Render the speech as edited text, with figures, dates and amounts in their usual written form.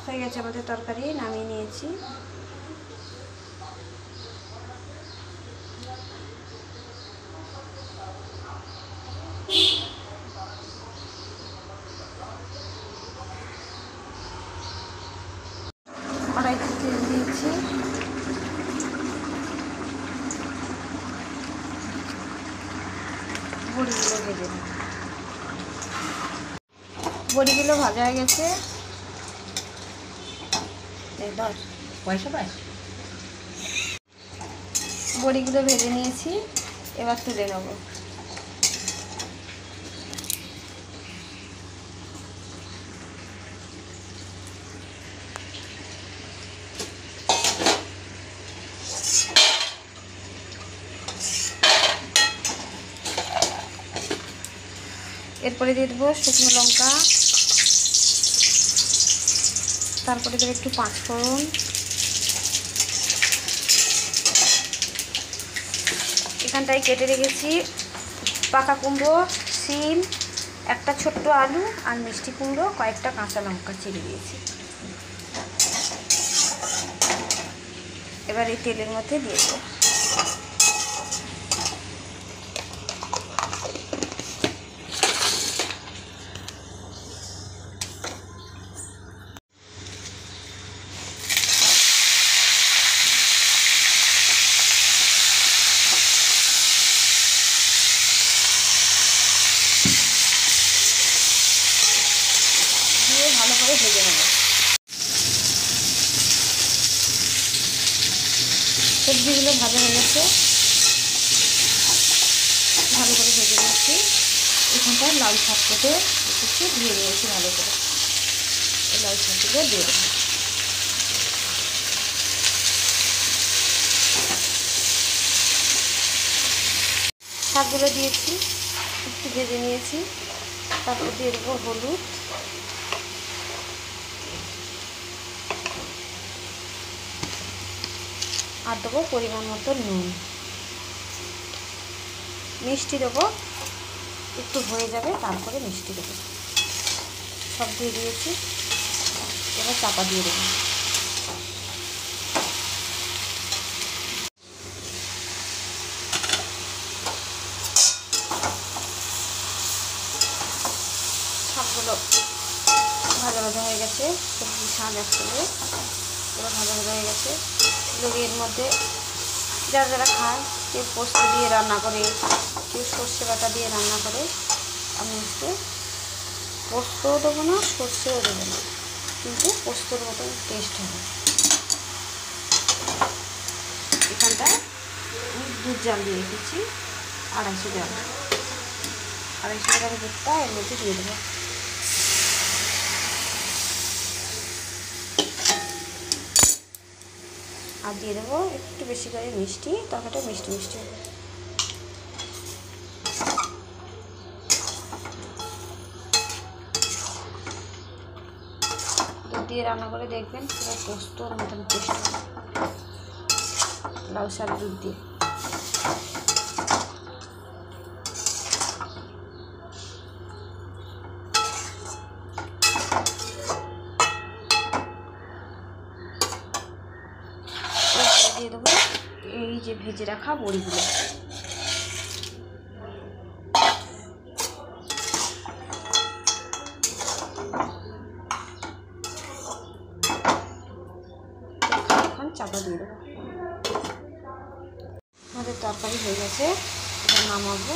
হয়ে গেছে আমাদের তরকারি, নামিয়ে নিয়েছি। কড়াইতে তেল দিয়েছি, বড়িগুলো ভেজে নিই। বড়িগুলো ভাজা হয়ে গেছে। বড়িগুলো ভেজে নিয়েছি, এবার তুলে নেব। এরপরে দিয়ে দেবো শুকনো লঙ্কা, তারপরে দেবো একটু পাঁচফোড়ন, এখানটায় কেটে রেখেছি পাকা কুমড়ো, শিম, একটা ছোট্ট আলু আর মিষ্টি কুমড়ো, কয়েকটা কাঁচা লঙ্কা চিড়ে দিয়েছি। এবার এই তেলের মধ্যে দিয়ে দেবো। ভালো করে ভেজে নেব। সবজিগুলো ভাজা হয়ে গেছে, ভালো করে ভেজে নিচ্ছি। এখানটায় লাল শাক কেটে একটু ধুয়ে নিয়েছি ভালো করে, এই লাল শাকগুলো দিয়ে দেবো। শাকগুলো দিয়েছি, একটু ভেজে নিয়েছি। তারপর দিয়ে দেবো হলুদ, আর দেবো পরিমাণ মতো নুন, মিষ্টি দেবো, একটু হয়ে যাবে তারপরে মিষ্টি দেবো। সব দিয়ে দিয়েছি, এবার চাপা দিয়ে দেবো। শাকগুলো ভাজা ভাজা হয়ে গেছে, সবজি শাক একসঙ্গে এবার ভাজা ভাজা হয়ে গেছে। এর মধ্যে যারা যারা খায়, কেউ পোস্ত দিয়ে রান্না করে, কেউ সর্ষে বাটা দিয়ে রান্না করে। আমি আজকে পোস্তও দেবো না, সর্ষেও দেবো না, কিন্তু পোস্তর মতন টেস্ট হবে। এখানটায় আমি দুধ জাল দিয়ে রেখেছি, 250 গ্রাম। 250 গ্রাম দুধটা এর মধ্যে দিয়ে দেবো। আর দিয়ে দেবো একটু বেশি করে মিষ্টি, তরকারিটা মিষ্টি মিষ্টি হবে। দুধ দিয়ে রান্না করে দেখবেন, পুরো পোস্তর মতন টেস্ট হবে লাউ শাক দুধ দিয়ে। দিয়ে দেবো এই যে ভেজে রাখা বড়িগুলো। এখন চাপা দিয়ে দেবো। আমাদের তরকারি হয়ে গেছে, এটা নামাবো।